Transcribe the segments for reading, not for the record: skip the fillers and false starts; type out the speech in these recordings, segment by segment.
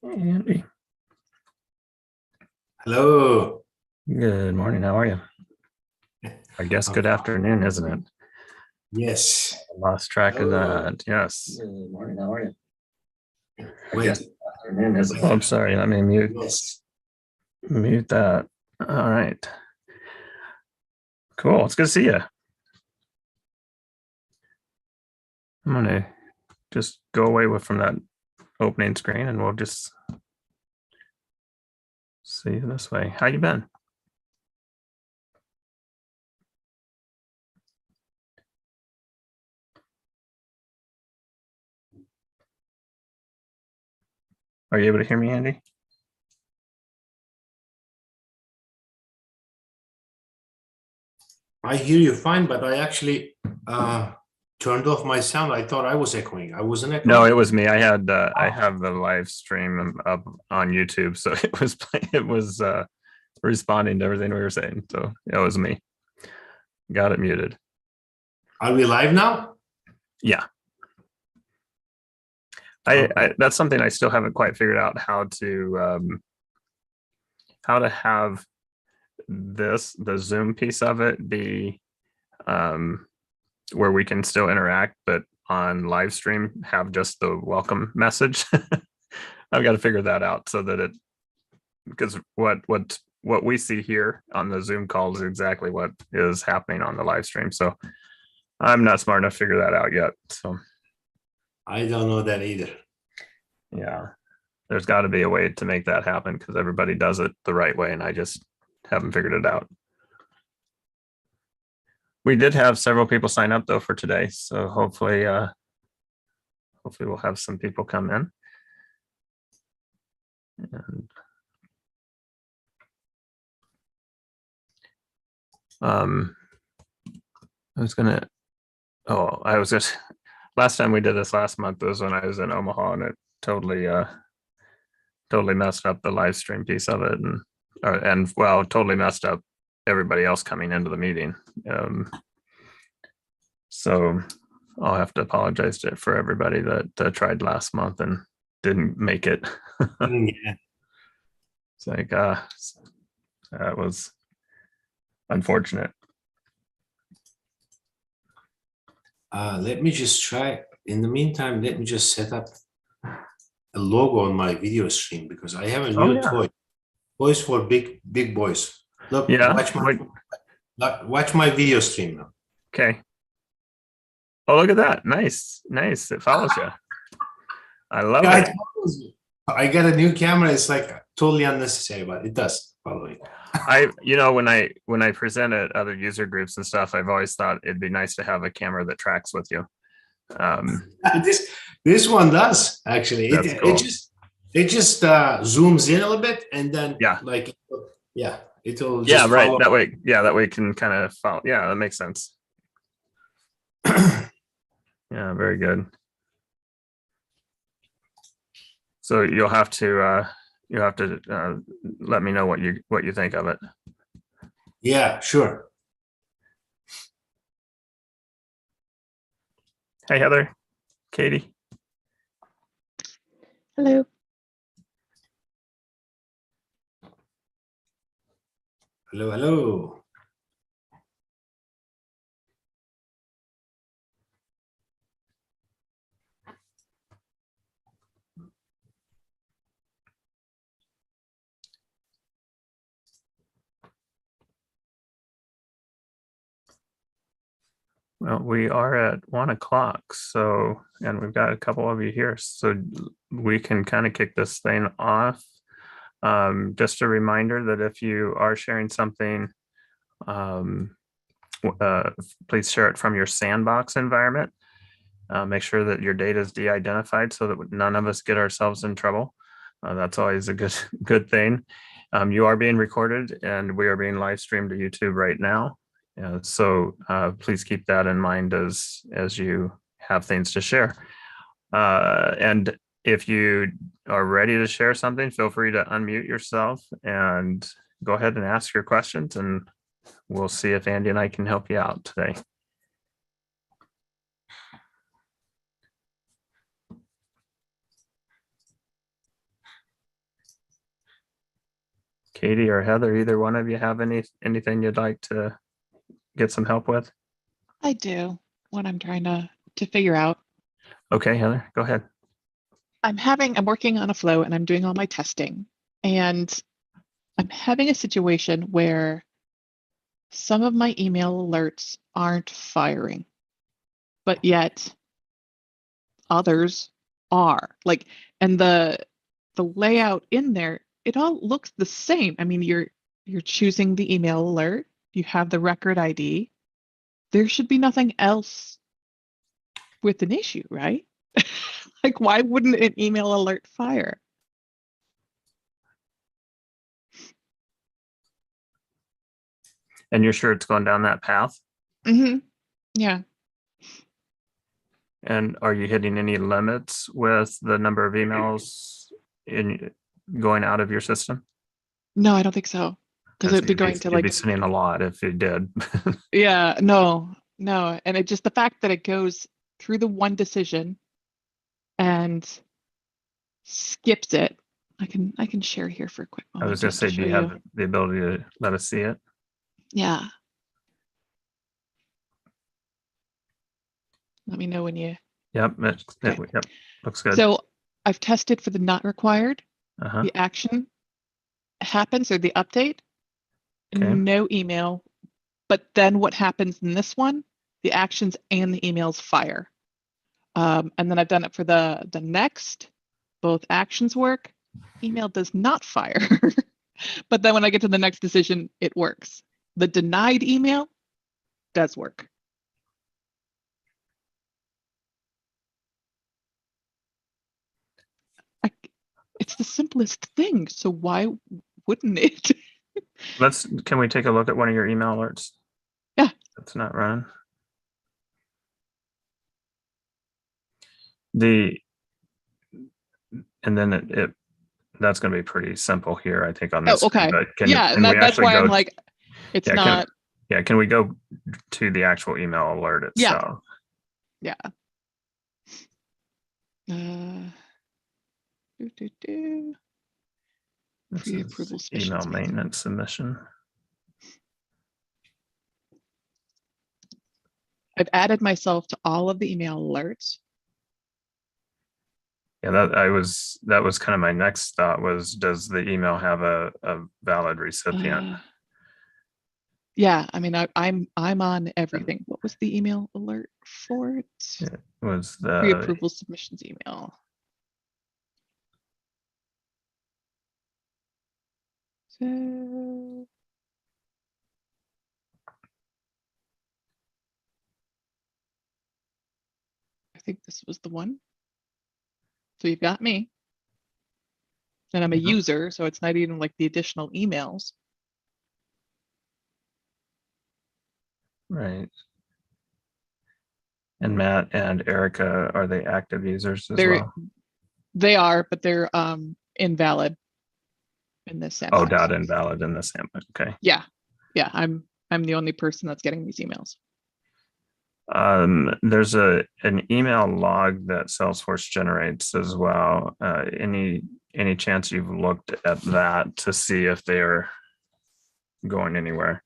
Hey, Andy. Hello. Good morning. How are you? I guess I'm good fine. afternoon, isn't it? Yes. I lost track of Hello. that. Yes. Good morning. How are you? I guess Wait. good afternoon isn't. Oh, I'm sorry. Let me Yes. mute that. All right. Cool. It's good to see you. I'm gonna just go away from that opening screen, and we'll just see you this way. How you been? Are you able to hear me, Andy? I hear you fine, but I actually turned off my sound. I thought I was echoing. I wasn't No, echoing. it was me. I have the live stream up on YouTube, so it was responding to everything we were saying. So it was me. Got it muted. Are we live now? Yeah. Okay. That's something I still haven't quite figured out how to have the Zoom piece of it be um, where we can still interact, but on live stream have just the welcome message. I've got to figure that out so that it because what we see here on the Zoom call is exactly what is happening on the live stream. So I'm not smart enough to figure that out yet. So I don't know that either. yeah, there's got to be a way to make that happen because everybody does it the right way, and I just haven't figured it out. We did have several people sign up though for today, so hopefully we'll have some people come in. And um, I was gonna. Oh, I was just last time we did this last month was when I was in Omaha, and it totally messed up the live stream piece of it, and well, totally messed up everybody else coming into the meeting. So I'll have to apologize for everybody that tried last month and didn't make it. Yeah. It's like that was unfortunate. Let me just try. In the meantime, let me just set up a logo on my video stream because I have a Oh new yeah, toy. Toys for big boys. Look, yeah. Wait, watch my video stream now. okay. Oh, look at that. Nice, nice. It follows you. I love Yeah, it. it follows you. I got a new camera. It's like totally unnecessary, but it does follow you. When I present at other user groups and stuff, I've always thought it'd be nice to have a camera that tracks with you. this this one does actually. That's cool. It just zooms in a little bit and then Yeah, like yeah, it'll yeah, just right. follow. That way can kind of follow. Yeah, that makes sense. Yeah, very good. So you'll have to let me know what you think of it. Yeah, sure. Hey Heather, Katie. Hello. Hello, hello. Well, we are at 1 o'clock, so and we've got a couple of you here, so we can kind of kick this thing off. Just a reminder that if you are sharing something, um, uh, please share it from your sandbox environment. Make sure that your data is de-identified so that none of us get ourselves in trouble. That's always a good thing. You are being recorded and we are being live streamed to YouTube right now. So please keep that in mind as you have things to share. And if you are ready to share something, feel free to unmute yourself and go ahead and ask your questions, and we'll see if Andy and I can help you out today. Katie or Heather, either one of you have anything you'd like to get some help with? I do. What I'm trying to figure out. Okay, Heather, go ahead. I'm working on a flow and I'm doing all my testing, and I'm having a situation where some of my email alerts aren't firing, but yet others are. Like, and the layout in there, it all looks the same. I mean, you're choosing the email alert, you have the record ID. There should be nothing else with an issue, right? Like, why wouldn't an email alert fire? And you're sure it's going down that path? Mm-hmm. Yeah. And are you hitting any limits with the number of emails in going out of your system? No, I don't think so. Because it'd be going to You'd like, be sending a lot if you did. yeah, no. And it just, the fact that it goes through the one decision and skips it. I can share here for a quick I moment. was just just to saying, do show you have the ability to let us see it? Yeah. Let me know when you. Yep, Okay. yep, looks good. So I've tested for the not required. Uh-huh. The action happens, or the update. Okay. No email. But then what happens in this one? The actions and the emails fire. And then I've done it for the next. Both actions work. Email does not fire. But then when I get to the next decision, it works. The denied email does work. It's the simplest thing. So why wouldn't it? Can we take a look at one of your email alerts? Yeah. It's not running. And then that's going to be pretty simple here, I think, on this. Okay. But can we that's actually why go? I'm like, it's not. Can we go to the actual email alert itself? Yeah. Pre-approval email maintenance submission. I've added myself to all of the email alerts. Yeah, that was kind of my next thought was, does the email have a valid recipient? Yeah, I mean, I'm on everything. What was the email alert for it? It was the pre-approval submissions email. So I think this was the one. So you've got me. And I'm a user, so it's not even like the additional emails. Right. And Matt and Erica, are they active users as well? They are, but they're invalid in this sandbox. Oh, data invalid in the sandbox. Okay. Yeah. Yeah, I'm the only person that's getting these emails. There's an email log that Salesforce generates as well. Any chance you've looked at that to see if they're going anywhere?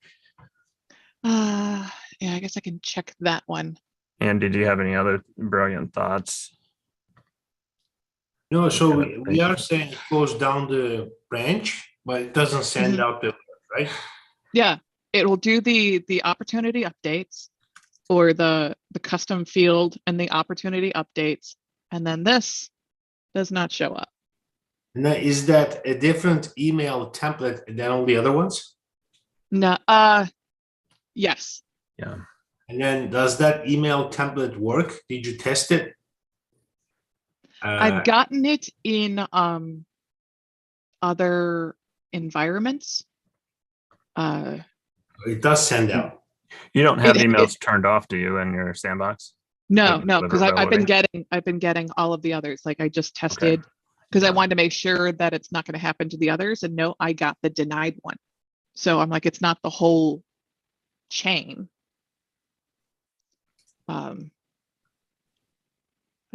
Yeah, I guess I can check that one. And did you have any other brilliant thoughts? No, so we are saying it goes down the branch, but it doesn't send out the, right? Yeah, it will do the opportunity updates, or the custom field and the opportunity updates, and then this does not show up. And then is that a different email template than all the other ones? No, yes. Yeah. And then does that email template work? Did you test it? I've gotten it in other environments. It does send out. You don't have emails turned off, do you, in your sandbox? No, because I've been getting all of the others. Like, I just tested because I wanted to make sure that it's not going to happen to the others. And no, I got the denied one. So I'm like, it's not the whole chain.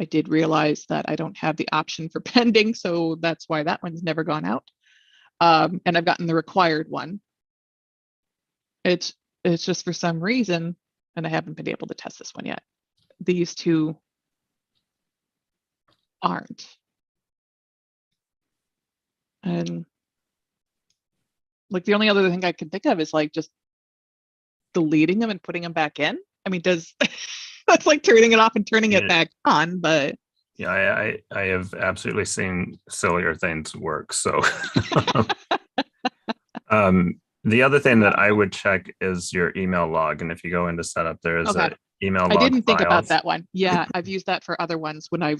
I did realize that I don't have the option for pending, so that's why that one's never gone out. And I've gotten the required one. It's just for some reason, and I haven't been able to test this one yet. These two aren't. And like the only other thing I can think of is like just deleting them and putting them back in. I mean, that's like turning it off and turning it back on, but yeah, I have absolutely seen sillier things work. So the other thing that I would check is your email log. And if you go into setup, there is an email log. I didn't think about files. that one. Yeah, I've used that for other ones when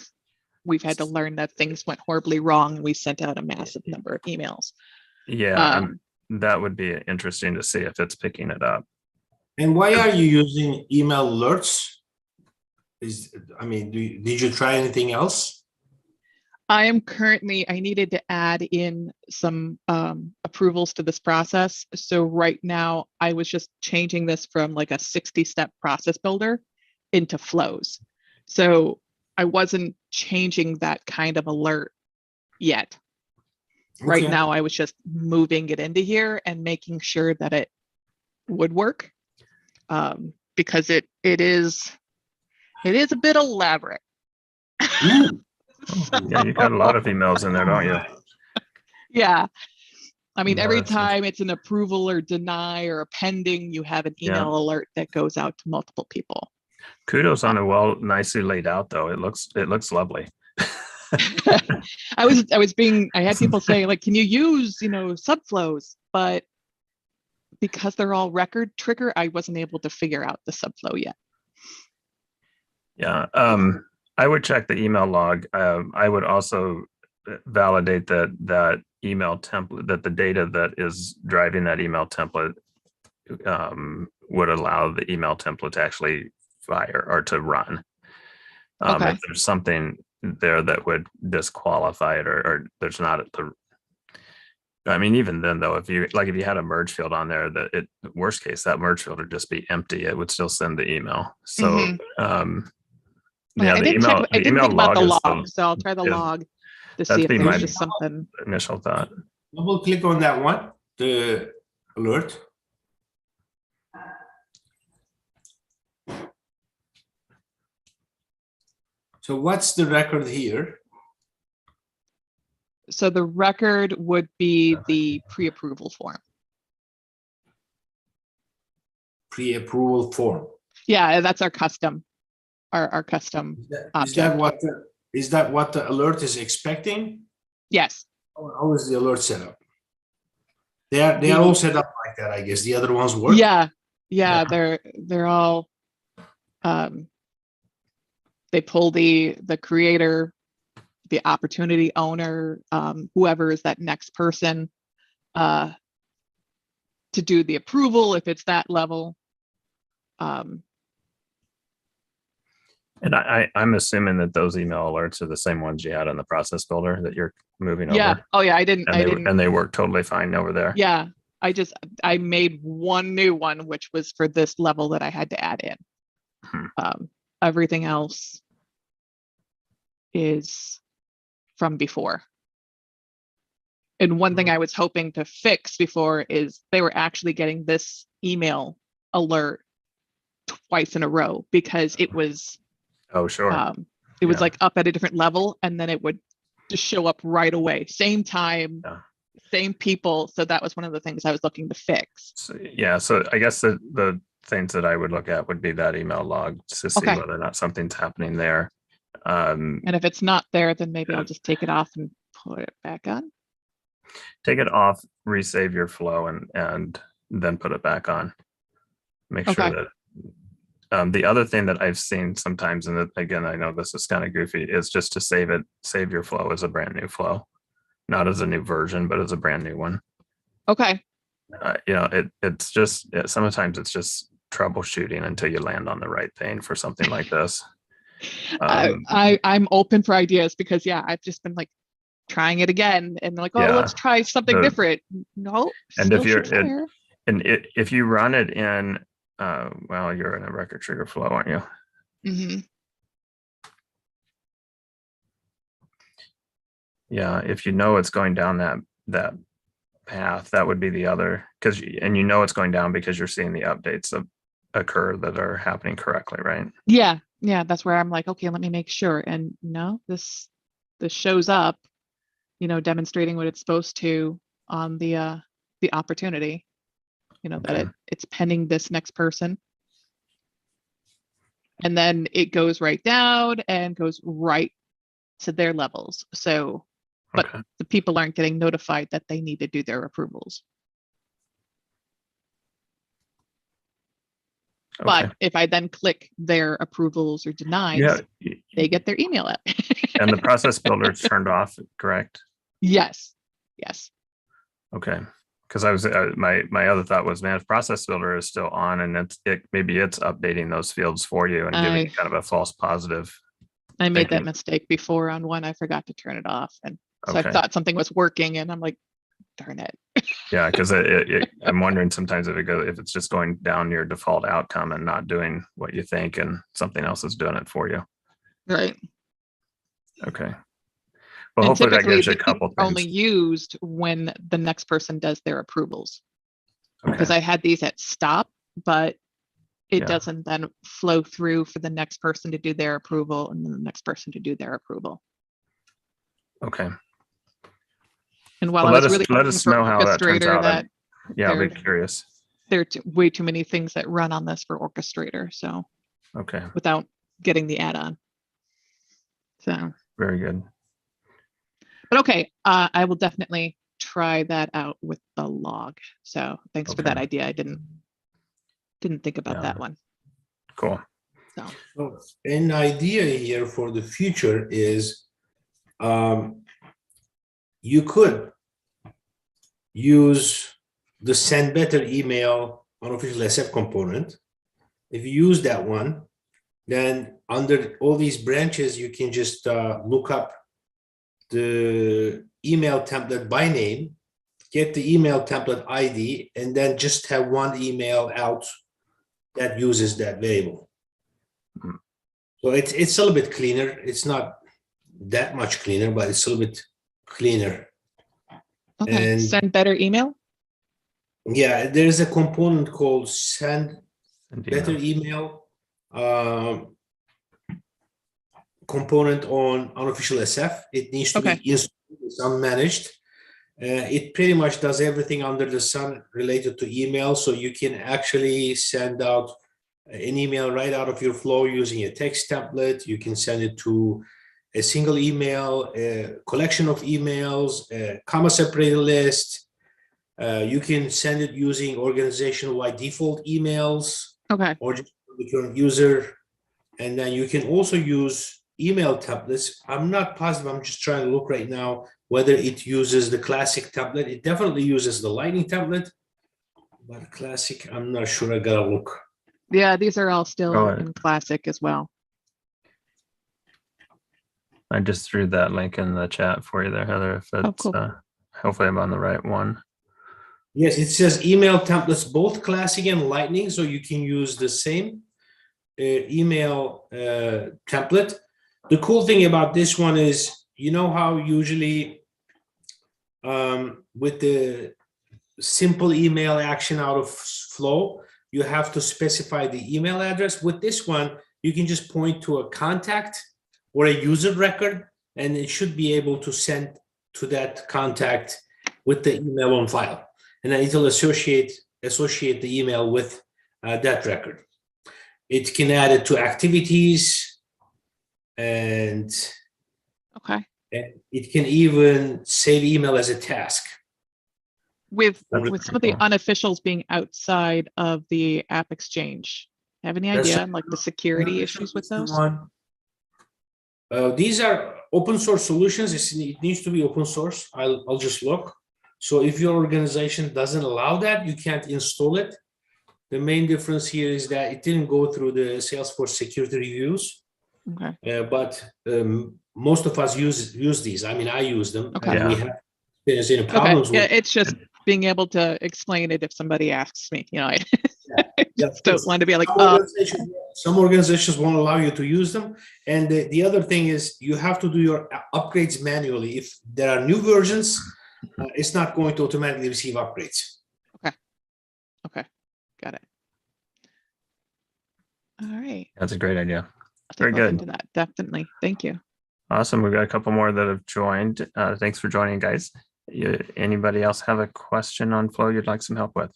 we've had to learn that things went horribly wrong and we sent out a massive number of emails. Yeah, that would be interesting to see if it's picking it up. And why are you using email alerts? Did you try anything else? I needed to add in some approvals to this process. So right now I was just changing this from like a 60-step process builder into flows. So I wasn't changing that kind of alert yet. Okay. Right now I was just moving it into here and making sure that it would work, because it is a bit elaborate. So, yeah, you got a lot of emails in there, don't you? Yeah. I mean, every time it's an approval or deny or a pending, you have an email alert that goes out to multiple people. Kudos on it. Nicely laid out, though. It looks lovely. I had people say, like, can you use, subflows? But because they're all record trigger, I wasn't able to figure out the subflow yet. Yeah. I would check the email log. I would also validate that email template, that the data that is driving that email template would allow the email template to actually fire or to run. If there's something there that would disqualify it, or there's not even then though, if you had a merge field on there, worst case, that merge field would just be empty. It would still send the email. So I didn't think about the log, so I'll try the log to see if there's just something. Initial thought. Double click on that one, the alert. So what's the record here? So the record would be the pre-approval form. Pre-approval form. Yeah, that's our custom. Our custom object. Is that what the alert is expecting? Yes. How is the alert set up? They are all set up like that, I guess. The other ones work. Yeah. They're all. They pull the creator, the opportunity owner, whoever is that next person, to do the approval if it's that level. And I'm assuming that those email alerts are the same ones you had on the process builder that you're moving over. Oh yeah, I didn't. And they work totally fine over there. Yeah, I made one new one, which was for this level that I had to add in. Everything else is from before. And one thing I was hoping to fix before is they were actually getting this email alert twice in a row, because it was. Oh, sure. It was like up at a different level, and then it would just show up right away. Same time, same people. So that was one of the things I was looking to fix. So I guess the things that I would look at would be that email log to see whether or not something's happening there. And if it's not there, then maybe I'll just take it off and put it back on. Take it off, resave your flow, and then put it back on. Make sure that. The other thing that I've seen sometimes, and again, I know this is kind of goofy, is just to save your flow as a brand new flow, not as a new version, but as a brand new one. Okay. It's just sometimes it's just troubleshooting until you land on the right thing for something like this. I'm open for ideas, because I've just been like trying it again and like, let's try something different. No, and if you run it in. You're in a record trigger flow, aren't you? Mm-hmm. Yeah, if you know it's going down that path. That would be the other, because, and you know it's going down because you're seeing the updates that occur that are happening correctly, right? Yeah, that's where I'm like, okay, let me make sure. And no, this shows up, demonstrating what it's supposed to on the opportunity, that Okay. it's pending this next person. And then it goes right down and goes right to their levels. So, but Okay. the people aren't getting notified that they need to do their approvals. Okay. But if I then click their approvals or denies, Yeah. they get their email out. And the process builder is turned off, correct? Yes. Okay. Because I was my other thought was, man, if process builder is still on and maybe it's updating those fields for you and giving you kind of a false positive. I made that thinking. mistake before on one. I forgot to turn it off, and so Okay. I thought something was working, and I'm like, darn it. Yeah, because I'm wondering sometimes if it's just going down your default outcome and not doing what you think, and something else is doing it for you. Right. Okay. Well, And hopefully that typically gives you a these couple are only things. used when the next person does their approvals. Because Okay. I had these at stop, but it Yeah. doesn't then flow through for the next person to do their approval and then the next person to do their approval. Okay. And while Well, I was really let hoping us for know how that turns Orchestrator, out. that Yeah, I'll be curious. there are way too many things that run on this for Orchestrator. So Okay. without getting the add-on. So Very good. but okay, I will definitely try that out with the log. So thanks for that Okay. idea. I didn't think about that one. Cool. So an idea here for the future is you could use the send better email unofficial SF component. If you use that one, then under all these branches, you can just look up the email template by name, get the email template ID, and then just have one email out that uses that variable. Mhm. So it's a little bit cleaner. It's not that much cleaner, but it's a little bit cleaner. Okay. And send better email. yeah, there's a component called send And better email component on unofficial SF. It needs to be installed. It's unmanaged. It pretty much does everything under the sun related to email. So you can actually send out an email right out of your flow using a text template. You can send it to a single email, a collection of emails, a comma separated list. You can send it using organization-wide default emails. Okay. Or just the current user. And then you can also use email templates. I'm not positive. I'm just trying to look right now whether it uses the classic template. It definitely uses the Lightning template, but classic, I'm not sure. I gotta look. Yeah, these are all still in classic as well. I just threw that link in the chat for you there, Heather. If it's cool. Hopefully I'm on the right one. Yes, it says email templates, both classic and Lightning, so you can use the same email template. The cool thing about this one is, you know how usually with the simple email action out of flow, you have to specify the email address. With this one, you can just point to a contact or a user record, and it should be able to send to that contact with the email on file. And then it'll associate the email with that record. It can add it to activities, and it can even save email as a task. With some of the unofficials being outside of the app exchange, have any idea on like the security issues with those? These are open source solutions. It needs to be open source. I'll just look. So if your organization doesn't allow that, you can't install it. The main difference here is that it didn't go through the Salesforce security reviews. Okay. But most of us use these. I mean, I use them. Okay. And we have experienced any problems with. It's just being able to explain it if somebody asks me. You know, I just don't want to be like, some organizations won't allow you to use them. And the other thing is you have to do your upgrades manually. If there are new versions, it's not going to automatically receive upgrades. Okay. Got it. All right. That's a great idea. I'll Very take a look good. into that. Definitely. Thank you. Awesome. We've got a couple more that have joined. Thanks for joining, guys. Anybody else have a question on Flow you'd like some help with?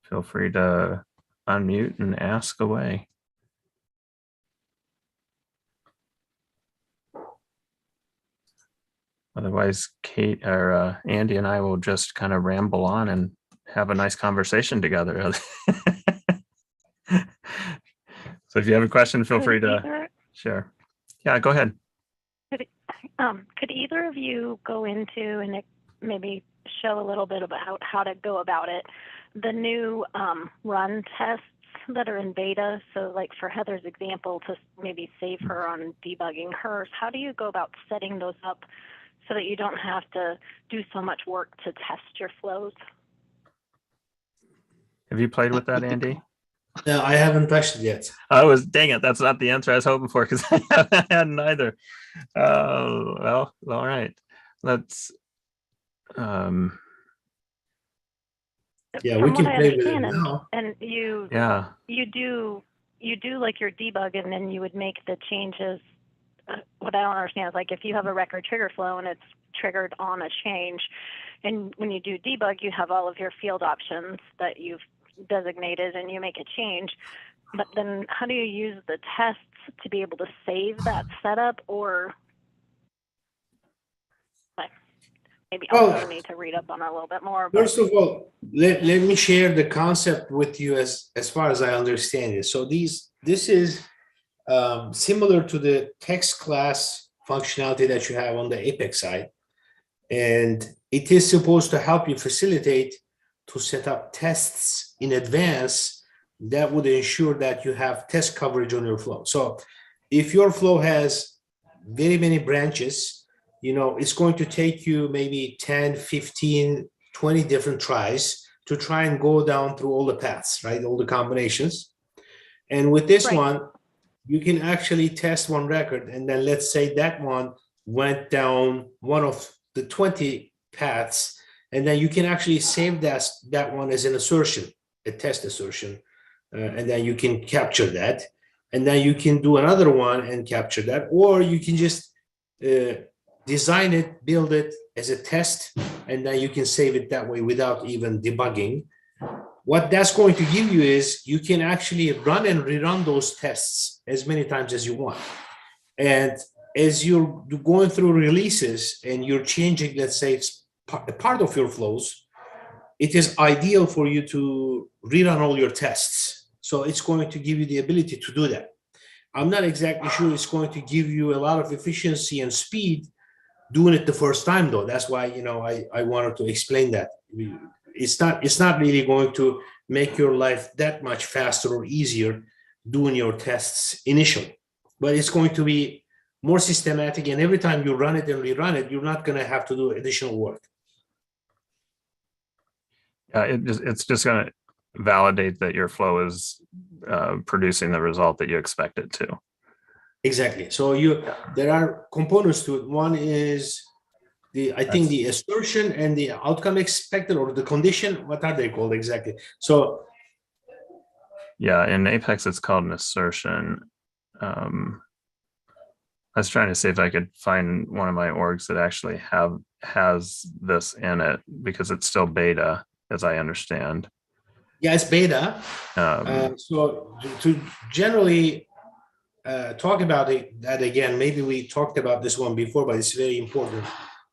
Feel free to unmute and ask away. Otherwise, Kate or Andy and I will just kind of ramble on and have a nice conversation together. So if you have a question, feel free to share. Yeah, go ahead. Could either of you go into and maybe show a little bit about how to go about it? The new run tests that are in beta. So like for Heather's example, to maybe save her on debugging hers, how do you go about setting those up so that you don't have to do so much work to test your flows? Have you played with that, Andy? No, I haven't touched it yet. Dang it, that's not the answer I was hoping for because I hadn't either. Well, all right. Let's Yeah, From we can what I play with it understand, now. and you do like your debug, and then you would make the changes. What I don't understand is like if you have a record trigger flow and it's triggered on a change, and when you do debug, you have all of your field options that you've designated and you make a change. But then how do you use the tests to be able to save that setup? Or maybe also need to read up on it a little bit more. First of all, let me share the concept with you as far as I understand it. So this is similar to the text class functionality that you have on the Apex side. And it is supposed to help you facilitate to set up tests in advance that would ensure that you have test coverage on your flow. So if your flow has very many branches, it's going to take you maybe 10, 15, 20 different tries to try and go down through all the paths, right? All the combinations. And with this one, you can actually test one record. And then let's say that one went down one of the 20 paths. And then you can actually save that one as an assertion, a test assertion. And then you can capture that. And then you can do another one and capture that. Or you can just design it, build it as a test, and then you can save it that way without even debugging. What that's going to give you is you can actually run and rerun those tests as many times as you want. And as you're going through releases and you're changing, let's say, a part of your flows, it is ideal for you to rerun all your tests. So it's going to give you the ability to do that. I'm not exactly sure it's going to give you a lot of efficiency and speed doing it the first time, though. That's why, I wanted to explain that. It's not really going to make your life that much faster or easier doing your tests initially, but it's going to be more systematic. And every time you run it and rerun it, you're not going to have to do additional work. It's just going to validate that your flow is producing the result that you expect it to. Exactly. So there are components to it. One is the assertion and the outcome expected, or the condition. What are they called exactly? So yeah, in Apex it's called an assertion. I was trying to see if I could find one of my orgs that actually has this in it, because it's still beta, as I understand. Yeah, it's beta. So to generally talk about that again, maybe we talked about this one before, but it's very important.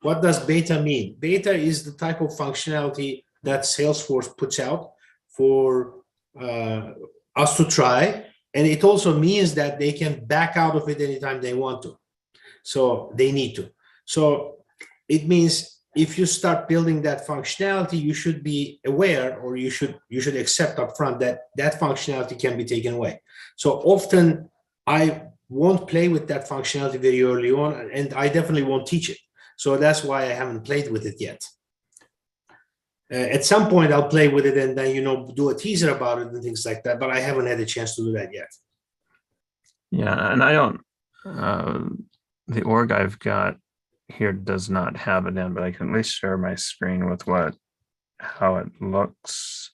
What does beta mean? Beta is the type of functionality that Salesforce puts out for us to try. And it also means that they can back out of it anytime they want to. So they need to. So it means if you start building that functionality, you should be aware, or you should accept upfront that functionality can be taken away. So often I won't play with that functionality very early on, and I definitely won't teach it. So that's why I haven't played with it yet. At some point I'll play with it and then, do a teaser about it and things like that, but I haven't had a chance to do that yet. Yeah, and I don't the org I've got here does not have it in, but I can at least share my screen with how it looks,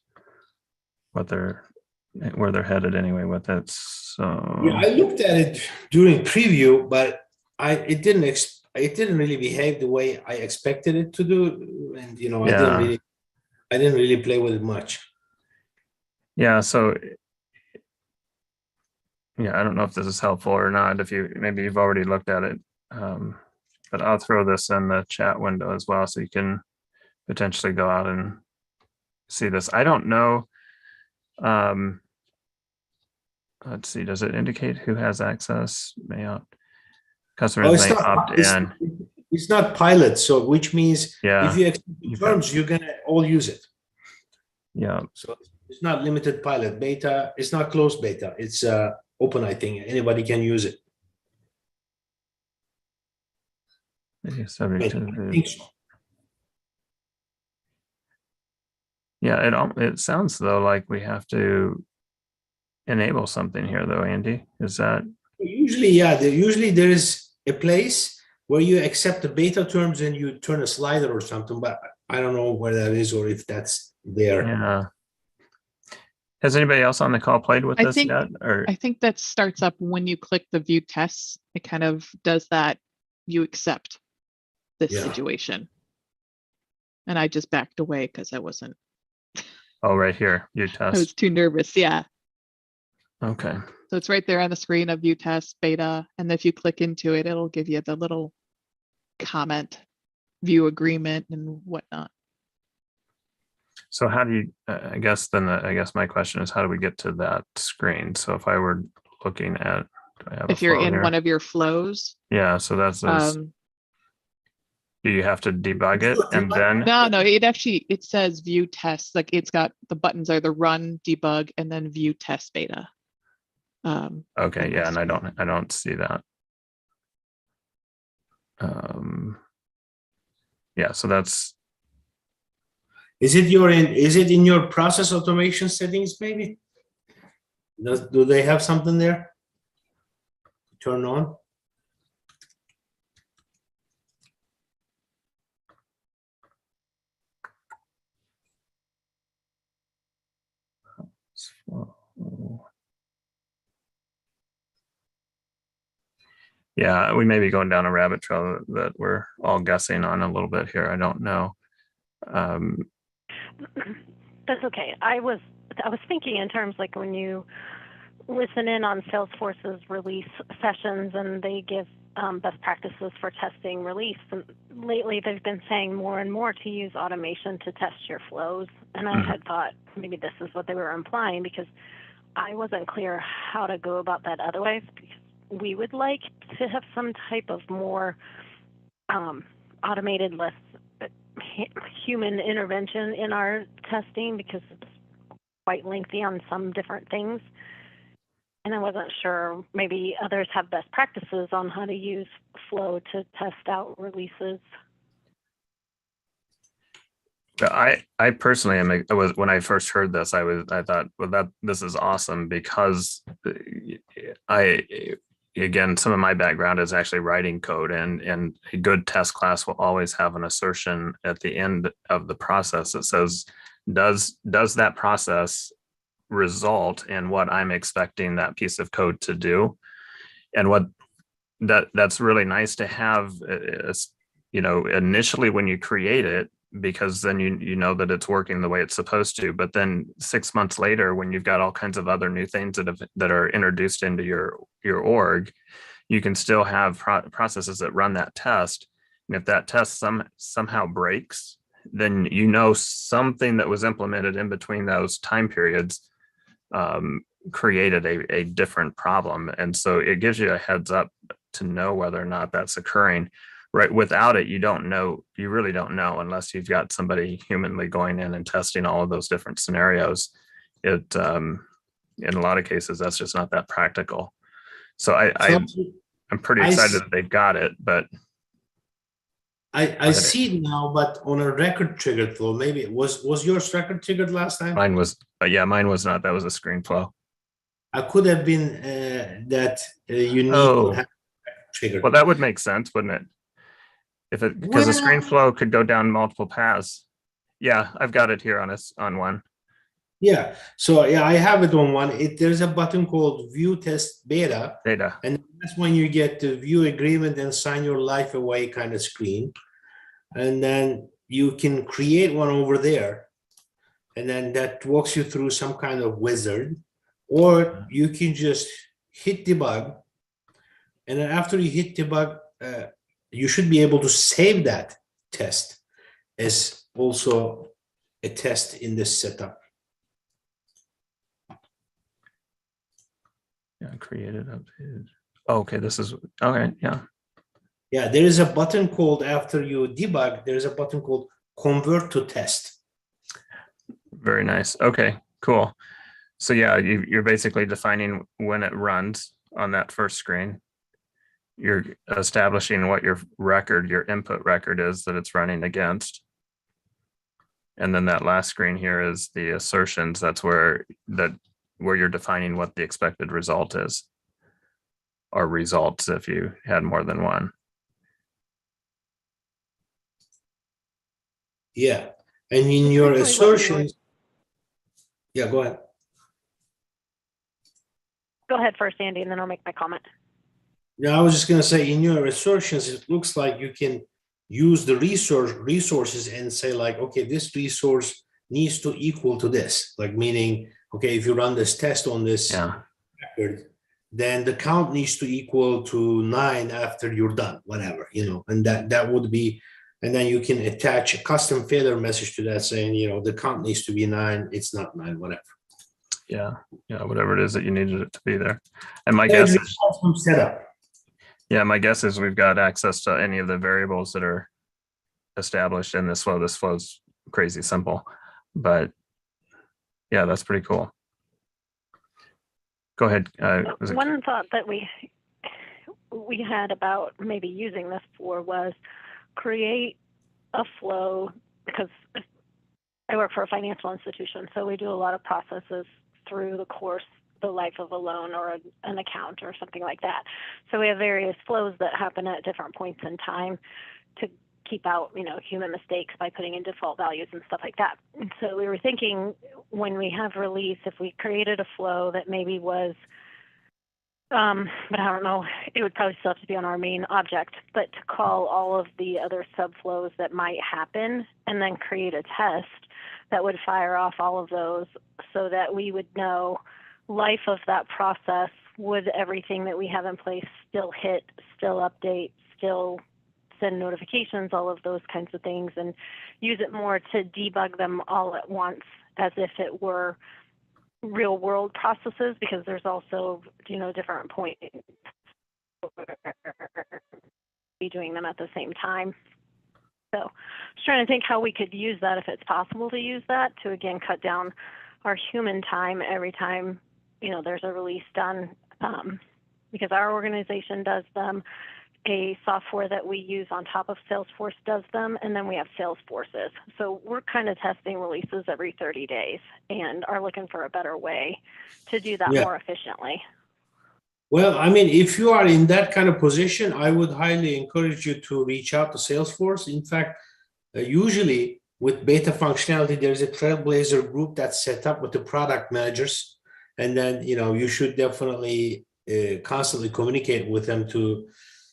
where they're headed anyway with it. So yeah, I looked at it during preview, but it didn't really behave the way I expected it to do, and yeah. I didn't really play with it much. Yeah, so yeah, I don't know if this is helpful or not. If maybe you've already looked at it, but I'll throw this in the chat window as well, so you can potentially go out and see this. I don't know. Let's see. Does it indicate who has access? Customers may opt in. It's not pilot, so which means Yeah, if you accept the terms, you're gonna all use it. Yeah. So it's not limited pilot beta. It's not closed beta. It's open. I think anybody can use it. Maybe subject to I think so. Yeah, it sounds though like we have to enable something here though, Andy. Is that usually, yeah, usually there is a place where you accept the beta terms and you turn a slider or something, but I don't know where that is or if that's there. Yeah. Has anybody else on the call played with this yet? Or I think that starts up when you click the view tests. It kind of does that. You accept this situation. And I just backed away because I wasn't. Oh, right here, view test. I was too nervous. Yeah. Okay. So it's right there on the screen of view test beta. And if you click into it, it'll give you the little comment, view agreement and whatnot. So how do you, I guess my question is, how do we get to that screen? So if I were looking at, if you're in one of your flows. Yeah, so that's do you have to debug it and then? No, it says view test. Like it's got the buttons are the run, debug, and then view test beta. Okay, yeah, and I don't see that. Yeah, so that's. Is it in your process automation settings maybe? Do they have something there? Turn on. Yeah, we may be going down a rabbit trail that we're all guessing on a little bit here. I don't know. That's okay. I was thinking in terms like when you listen in on Salesforce's release sessions and they give best practices for testing release. And lately, they've been saying more and more to use automation to test your flows. And I had thought maybe this is what they were implying because I wasn't clear how to go about that otherwise. Because we would like to have some type of more automated, less human intervention in our testing because it's quite lengthy on some different things. And I wasn't sure, maybe others have best practices on how to use Flow to test out releases. I personally when I first heard this, I thought, well, this is awesome because again, some of my background is actually writing code, and a good test class will always have an assertion at the end of the process that says, does that process result in what I'm expecting that piece of code to do? And that's really nice to have, initially when you create it, because then you know that it's working the way it's supposed to. But then 6 months later, when you've got all kinds of other new things that are introduced into your org, you can still have processes that run that test. And if that test somehow breaks, then something that was implemented in between those time periods created a different problem. And so it gives you a heads up to know whether or not that's occurring. Right. Without it, you really don't know unless you've got somebody humanly going in and testing all of those different scenarios. In a lot of cases, that's just not that practical. So I'm pretty excited that they've got it, but I see it now, but on a record triggered flow. Maybe it was yours record triggered last time? Mine was, mine was not. That was a screen flow. I could have been that you need to have triggered. Well, that would make sense, wouldn't it? If it, because the screen Well, flow could go down multiple paths. Yeah, I've got it here on one. yeah, so yeah, I have it on one. There's a button called View Test Beta, Data. and that's when you get to view agreement and sign your life away kind of screen. And then you can create one over there, and then that walks you through some kind of wizard, or you can just hit debug, and then after you hit debug, you should be able to save that test as also a test in this setup. Yeah, created, updated. Oh, okay, this is okay. Yeah. Yeah, there is a button called, after you debug, there's a button called Convert to Test. Very nice. Okay, cool. So yeah, you're basically defining when it runs on that first screen. You're establishing what your record, your input record is that it's running against. And then that last screen here is the assertions. That's where you're defining what the expected result is, or results if you had more than one. Yeah, and in your assertions, yeah, go ahead. Go ahead first, Andy, and then I'll make my comment. Yeah, I was just going to say, in your assertions, it looks like you can use the resources and say like, okay, this resource needs to equal to this, like meaning, okay, if you run this test on this record, then the count needs to equal to 9 after you're done, whatever, you know, and that would be, and then you can attach a custom failure message to that saying, you know, the count needs to be 9, it's not 9, whatever. Yeah, whatever it is that you needed it to be there. And my guess is setup. Yeah, my guess is we've got access to any of the variables that are established in this flow. This flow's crazy simple, but yeah, that's pretty cool. Go ahead. One thought that we had about maybe using this for was create a flow, because I work for a financial institution, so we do a lot of processes through the course, the life of a loan or an account or something like that. So we have various flows that happen at different points in time to keep out, you know, human mistakes by putting in default values and stuff like that. And so we were thinking, when we have release, if we created a flow that maybe was, but I don't know, it would probably still have to be on our main object, but to call all of the other subflows that might happen and then create a test that would fire off all of those so that we would know life of that process, would everything that we have in place still hit, still update, still send notifications, all of those kinds of things, and use it more to debug them all at once as if it were real world processes, because there's also, you know, different points be doing them at the same time. So I was trying to think how we could use that, if it's possible to use that, to again cut down our human time every time, you know, there's a release done, because our organization does them. A software that we use on top of Salesforce does them, and then we have Salesforces. So we're kind of testing releases every 30 days and are looking for a better way to do that more efficiently. Well, I mean, if you are in that kind of position, I would highly encourage you to reach out to Salesforce. In fact, usually with beta functionality, there's a Trailblazer group that's set up with the product managers. And then, you know, you should definitely constantly communicate with them to,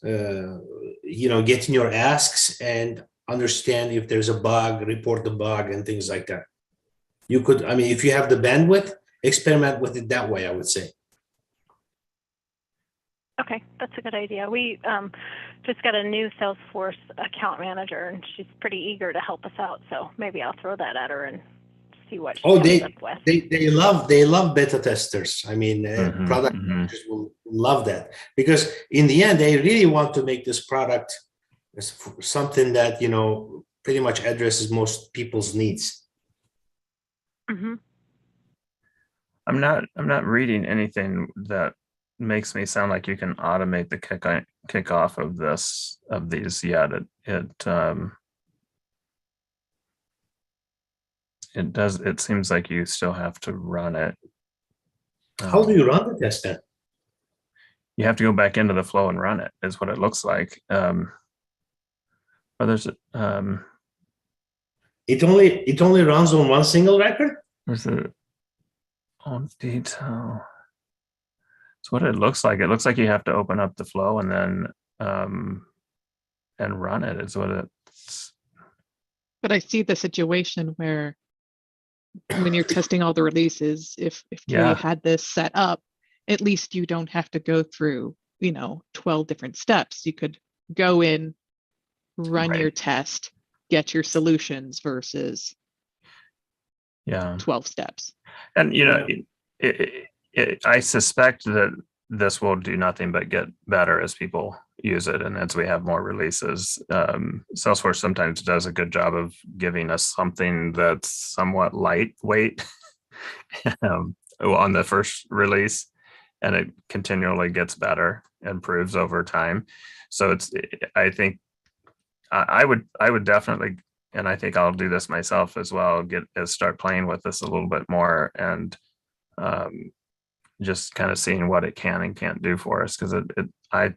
you know, get in your asks and understand if there's a bug, report the bug and things like that. You could, I mean, if you have the bandwidth, experiment with it that way, I would say. Okay, that's a good idea. We just got a new Salesforce account manager, and she's pretty eager to help us out. So maybe I'll throw that at her and see what she comes up with. They love beta testers. I mean, product managers will love that, because in the end, they really want to make this product something that, you know, pretty much addresses most people's needs. Mm-hmm. I'm not reading anything that makes me sound like you can automate the kickoff of these yet. It seems like you still have to run it. How do you run the test then? you have to go back into the flow and run it, is what it looks like. But there's it only runs on one single record. there's a on detail. It's what it looks like. It looks like you have to open up the flow and then and run it. Is what it's. But I see the situation where when you're testing all the releases, if Yeah. you had this set up, at least you don't have to go through, 12 different steps. You could go in, run Right. your test, get your solutions versus Yeah. 12 steps. And I suspect that this will do nothing but get better as people use it and as we have more releases. Salesforce sometimes does a good job of giving us something that's somewhat lightweight on the first release, and it continually gets better, improves over time. So I think I would definitely, and I think I'll do this myself as well, start playing with this a little bit more and just kind of seeing what it can and can't do for us. Because I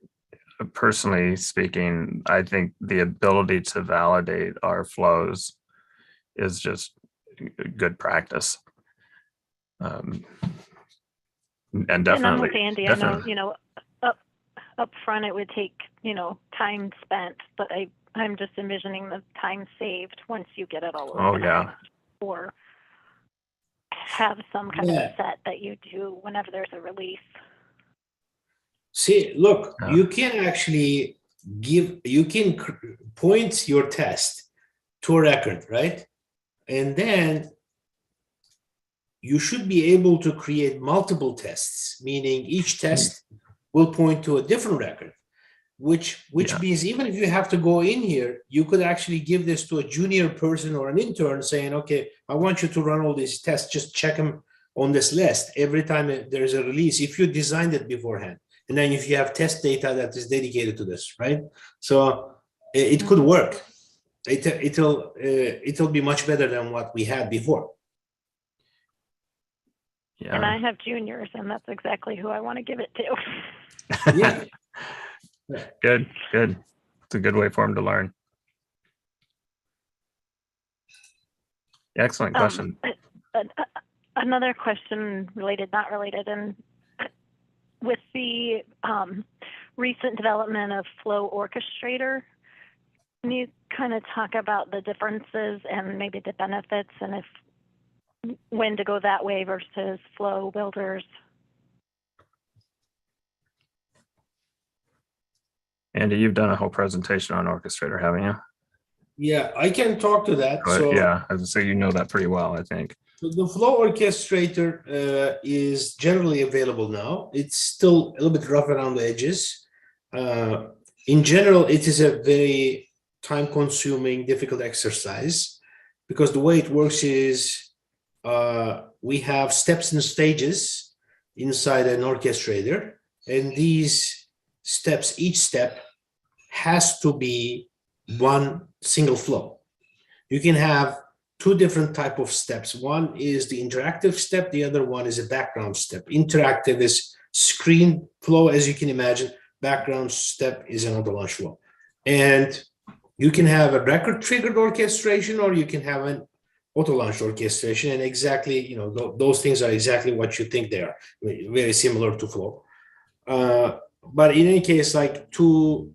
personally speaking, I think the ability to validate our flows is just good practice. And definitely. And I'm with Andy. Definitely. I know, up front it would take, time spent, but I'm just envisioning the time saved once you get it all organized. Oh yeah. Or have some kind of a set that you do whenever there's a release. See, look, you can actually point your test to a record, right? And then you should be able to create multiple tests, meaning each test will point to a different record, which means even if you have to go in here, you could actually give this to a junior person or an intern saying, okay, I want you to run all these tests, just check them on this list every time there's a release, if you designed it beforehand. And then if you have test data that is dedicated to this, right? So it could work. It'll be much better than what we had before. Yeah. And I have juniors, and that's exactly who I want to give it to. Yeah. Good. It's a good way for them to learn. Excellent question. Another question related, not related, and with the recent development of Flow Orchestrator, can you kind of talk about the differences and maybe the benefits, and when to go that way versus flow builders? Andy, you've done a whole presentation on Orchestrator, haven't you? Yeah, I can talk to that. So yeah, I would say you know that pretty well, I think. So the Flow Orchestrator is generally available now. It's still a little bit rough around the edges. In general, it is a very time-consuming, difficult exercise because the way it works is we have steps and stages inside an orchestrator, and these steps, each step has to be one single flow. You can have two different type of steps. One is the interactive step, the other one is a background step. Interactive is screen flow, as you can imagine. Background step is an auto launch flow. And you can have a record triggered orchestration, or you can have an auto launch orchestration, and exactly, those things are exactly what you think they are, very similar to flow. But in any case, like to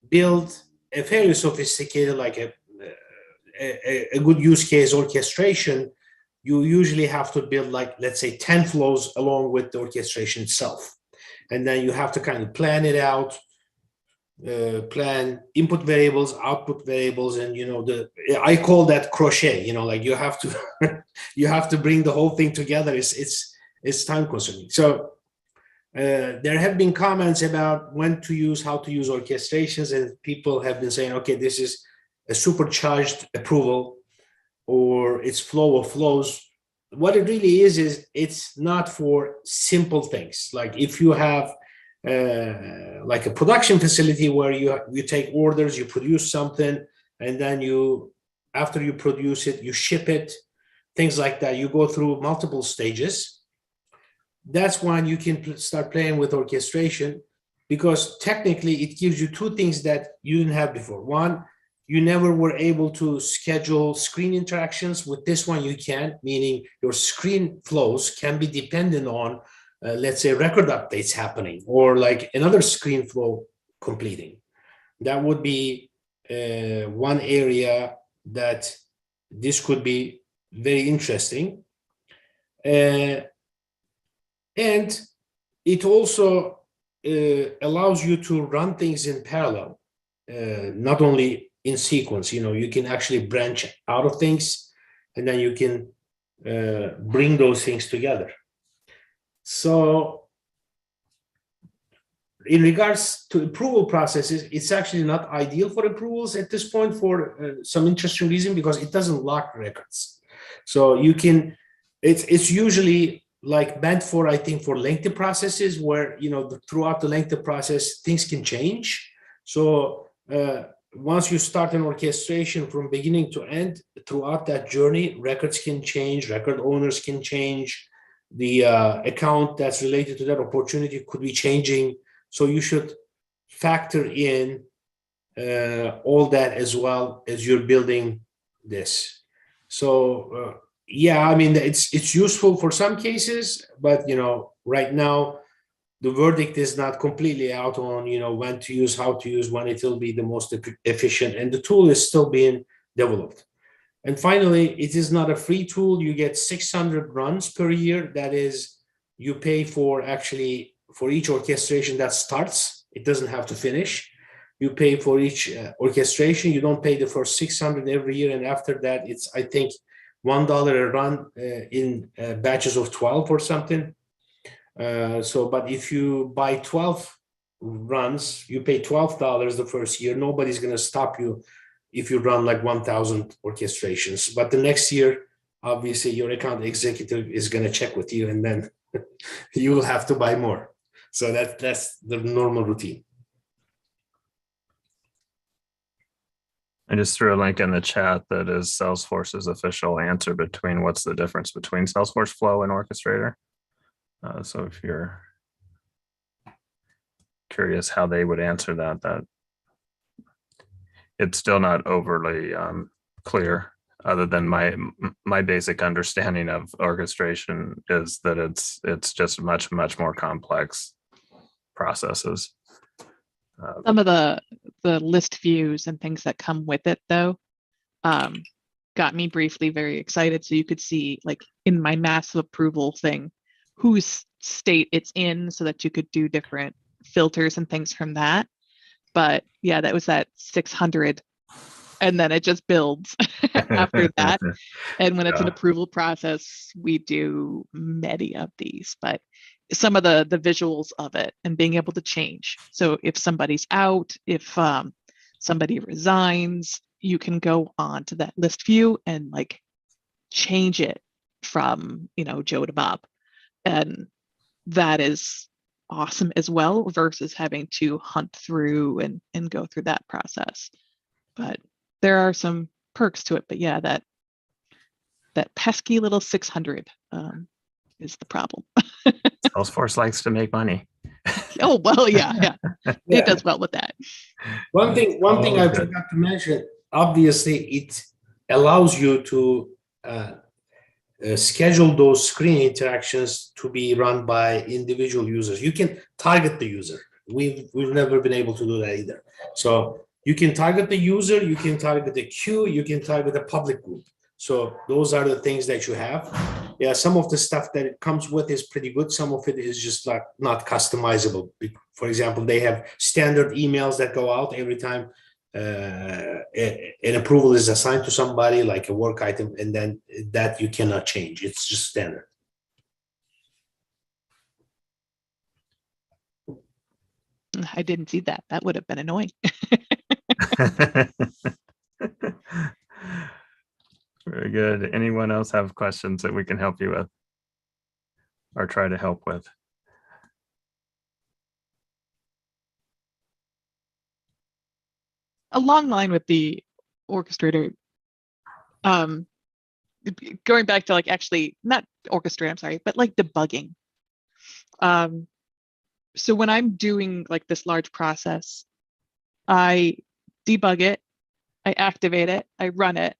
build a fairly sophisticated, like a good use case orchestration, you usually have to build, like, let's say 10 flows along with the orchestration itself. And then you have to kind of plan it out, plan input variables, output variables, and I call that crochet. Like you have to you have to bring the whole thing together. It's time consuming. So there have been comments about when to use, how to use orchestrations, and people have been saying, okay, this is a supercharged approval, or it's flow of flows. What it really is it's not for simple things. Like if you have like a production facility where you take orders, you produce something, and then after you produce it, you ship it, things like that. You go through multiple stages. That's when you can start playing with orchestration. because technically it gives you two things that you didn't have before. One, you never were able to schedule screen interactions. With this one, you can, meaning your screen flows can be dependent on, let's say, record updates happening or like another screen flow completing. That would be one area that this could be very interesting. And it also allows you to run things in parallel, not only in sequence. You can actually branch out of things, and then you can bring those things together. So in regards to approval processes, it's actually not ideal for approvals at this point for some interesting reason, because it doesn't lock records. So you can, it's usually like meant for, I think, for lengthy processes where, throughout the lengthy process, things can change. So once you start an orchestration from beginning to end, throughout that journey, records can change, record owners can change, the account that's related to that opportunity could be changing. So you should factor in all that as well as you're building this. So yeah, I mean, it's useful for some cases, but right now the verdict is not completely out on when to use, how to use, when it will be the most efficient, and the tool is still being developed. And finally, it is not a free tool. You get 600 runs per year. That is, you pay for actually for each orchestration that starts. It doesn't have to finish. You pay for each orchestration. You don't pay the first 600 every year, and after that, it's, I think, $1 a run in batches of 12 or something. But if you buy 12 runs, you pay $12 the first year. Nobody's going to stop you if you run like 1,000 orchestrations. But the next year, obviously, your account executive is going to check with you, and then you will have to buy more. So that's the normal routine. I just threw a link in the chat that is Salesforce's official answer between what's the difference between Salesforce Flow and Orchestrator. So if you're curious how they would answer that it's still not overly clear, other than my basic understanding of orchestration is that it's just much more complex processes. Some of the list views and things that come with it, though, got me briefly very excited. So you could see, like, in my massive approval thing, whose state it's in, so that you could do different filters and things from that. But yeah, that was that 600, and then it just builds after that. And when it's an approval process, we do many of these, but some of the visuals of it and being able to change. So if somebody's out, if somebody resigns, you can go on to that list view and like change it from, Joe to Bob. And that is awesome as well, versus having to hunt through and go through that process. But there are some perks to it. But yeah, that pesky little 600 is the problem. Salesforce likes to make money. Oh, well, yeah. It does well with that. One thing I forgot to mention, obviously, it allows you to schedule those screen interactions to be run by individual users. You can target the user. We've never been able to do that either. So you can target the user, you can target the queue, you can target the public group. So those are the things that you have. Yeah, some of the stuff that it comes with is pretty good. Some of it is just like not customizable. For example, they have standard emails that go out every time an approval is assigned to somebody, like a work item, and then that you cannot change. It's just standard. I didn't see that. That would have been annoying. Very good. Anyone else have questions that we can help you with or try to help with? Along the line with the orchestrator, going back to like actually not orchestrator, I'm sorry, but like debugging. so when I'm doing like this large process, I debug it, I activate it, I run it,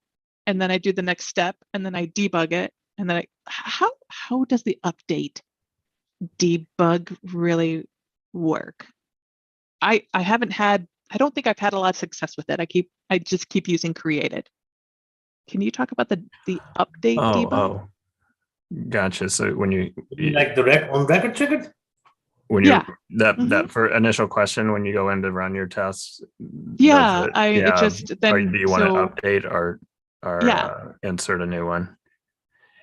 and then I do the next step, and then I debug it, and then how does the update debug really work? I don't think I've had a lot of success with it. I just keep using created. Can you talk about the update debug? Oh, gotcha. So when you Like the on record triggered? when you Yeah. that for initial question when you go in to run your tests, Yeah, it just or then do you want to update or yeah. insert a new one?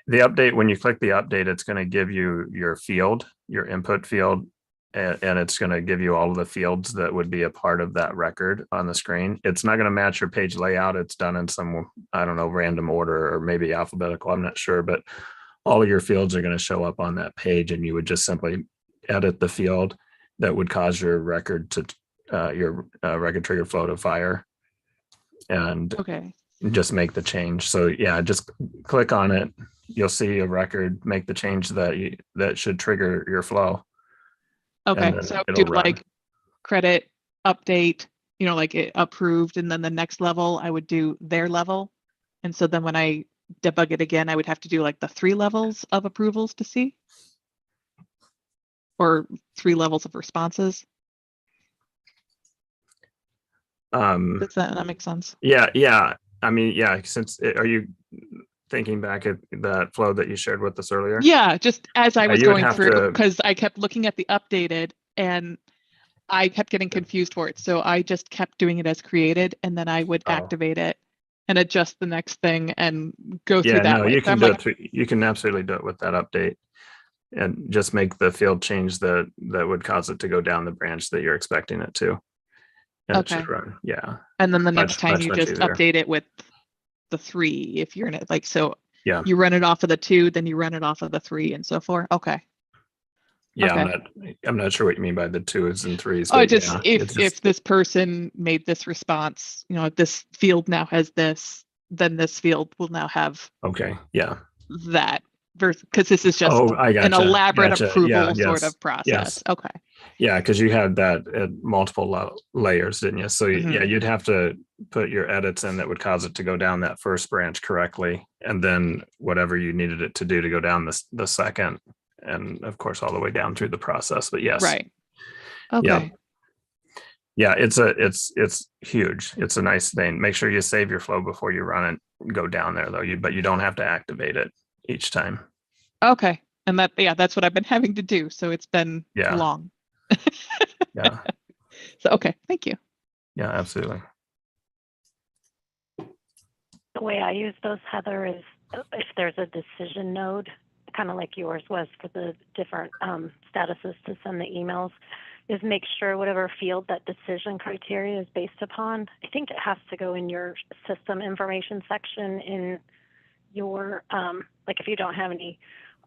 The update, when you click the update, it's going to give you your field, your input field, and it's going to give you all of the fields that would be a part of that record on the screen. It's not going to match your page layout. It's done in some, I don't know, random order or maybe alphabetical. I'm not sure, but all of your fields are going to show up on that page, and you would just simply edit the field that would cause your record to your record trigger flow to fire, and Okay. just make the change. So yeah, just click on it. You'll see a record, make the change that should trigger your flow. Okay. So do like credit update, like it approved, and then the next level I would do their level. And so then when I debug it again, I would have to do like the 3 levels of approvals to see, or 3 levels of responses. Does that make sense? Yeah. I mean, yeah, are you thinking back at that flow that you shared with us earlier? Yeah, just as I was going through, to, because I kept looking at the updated and I kept getting confused for it. So I just kept doing it as created, and then I would activate it and adjust the next thing and go through that way. You can do it. You can absolutely do it with that update, and just make the field change that would cause it to go down the branch that you're expecting it to. And it should run. Yeah. And then the next time you just update it with the 3 if you're in it. Like, so yeah, you run it off of the 2, then you run it off of the 3 and so forth. Okay. Yeah, okay. I'm not sure what you mean by the 2s and 3s. Oh, just if this person made this response, if this field now has this, then this field will now have that, because this is just an elaborate approval sort of process. Okay. Yeah, because you had that at multiple layers, didn't you? So yeah, you'd have to put your edits in that would cause it to go down that first branch correctly, and then whatever you needed it to do to go down the second, and of course all the way down through the process. But yes, right. Okay. Yeah, it's huge. It's a nice thing. Make sure you save your flow before you run it. Go down there though. But you don't have to activate it each time. Okay, and that's what I've been having to do. So it's been long. Yeah. So okay, thank you. Yeah, absolutely. The way I use those, Heather, is if there's a decision node, kind of like yours was for the different statuses to send the emails, is make sure whatever field that decision criteria is based upon, I think it has to go in your system information section in your, like if you don't have any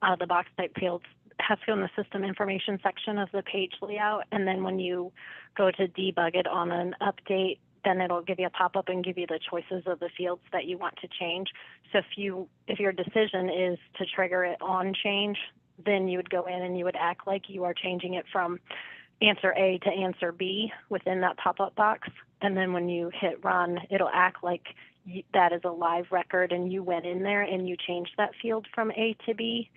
out-of-the-box type fields, it has to go in the system information section of the page layout. And then when you go to debug it on an update, then it'll give you a pop-up and give you the choices of the fields that you want to change. So if your decision is to trigger it on change, then you would go in and you would act like you are changing it from answer A to answer B within that pop-up box. And then when you hit run, it'll act like that is a live record and you went in there and you changed that field from A to B.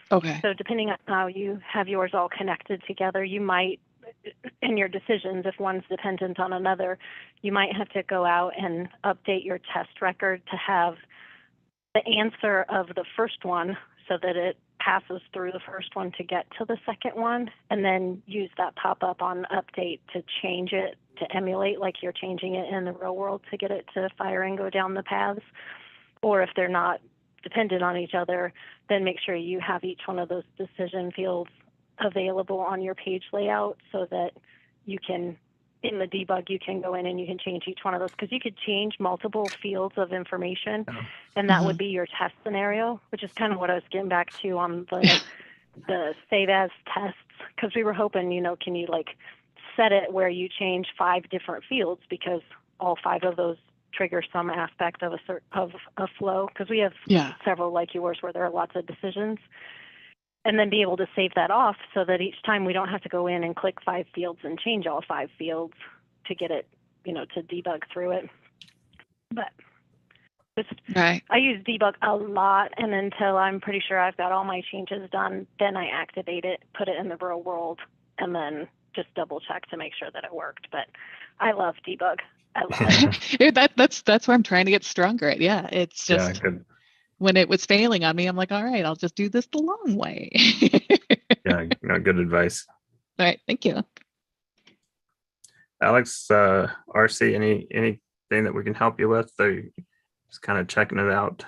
Okay. So depending on how you have yours all connected together, you might, in your decisions, if one's dependent on another, you might have to go out and update your test record to have the answer of the first one so that it passes through the first one to get to the second one, and then use that pop-up on update to change it to emulate like you're changing it in the real world to get it to fire and go down the paths. Or if they're not dependent on each other, then make sure you have each one of those decision fields available on your page layout so that you can, in the debug, you can go in and you can change each one of those, because you could change multiple fields of information, and that would be your test scenario, which is kind of what I was getting back to on the save as tests, because we were hoping, can you like set it where you change 5 different fields, because all 5 of those trigger some aspect of a flow, because we have several like yours where there are lots of decisions. and then be able to save that off so that each time we don't have to go in and click 5 fields and change all 5 fields to get it, to debug through it. But Right. I use debug a lot, and until I'm pretty sure I've got all my changes done, then I activate it, put it in the real world, and then just double check to make sure that it worked. But I love debug. I love it. That's where I'm trying to get stronger at. Yeah, it's just good. when it was failing on me, I'm like, all right, I'll just do this the long way. Yeah, good advice. All right, thank you. Alex, RC, anything that we can help you with? Just kind of checking it out.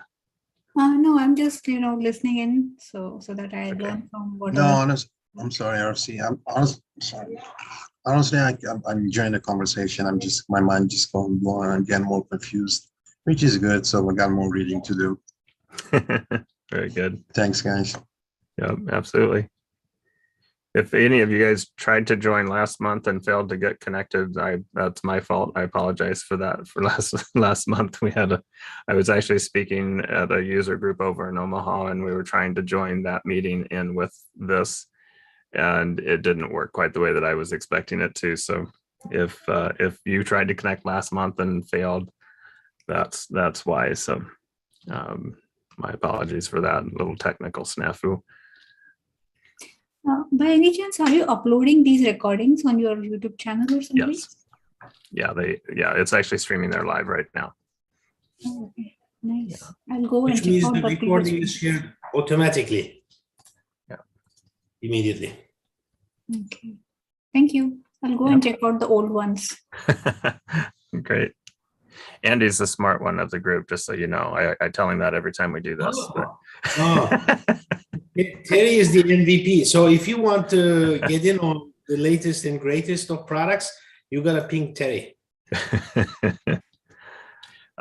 No, I'm just listening in so that I Okay. learn from what. No, I'm sorry, RC. Sorry. Honestly, I'm enjoying the conversation. My mind just going more and getting more confused, which is good. So we got more reading to do. Very good. Thanks, guys. Yep, absolutely. If any of you guys tried to join last month and failed to get connected, that's my fault. I apologize for that. For last month, I was actually speaking at a user group over in Omaha, and we were trying to join that meeting in with this, and it didn't work quite the way that I was expecting it to. So if you tried to connect last month and failed, that's why. So my apologies for that little technical snafu. By any chance, are you uploading these recordings on your YouTube channel or something? Yes. Yeah, it's actually streaming there live right now. Oh, okay. Nice. I'll go Which and check means out the the recording previous is shared automatically. Yeah. Immediately. one. Okay. Thank you. I'll go and check out the old ones. Great. Andy's the smart one of the group, just so you know. I tell him that every time we do this. Terry is the MVP. So if you want to get in on the latest and greatest of products, you gotta ping Terry.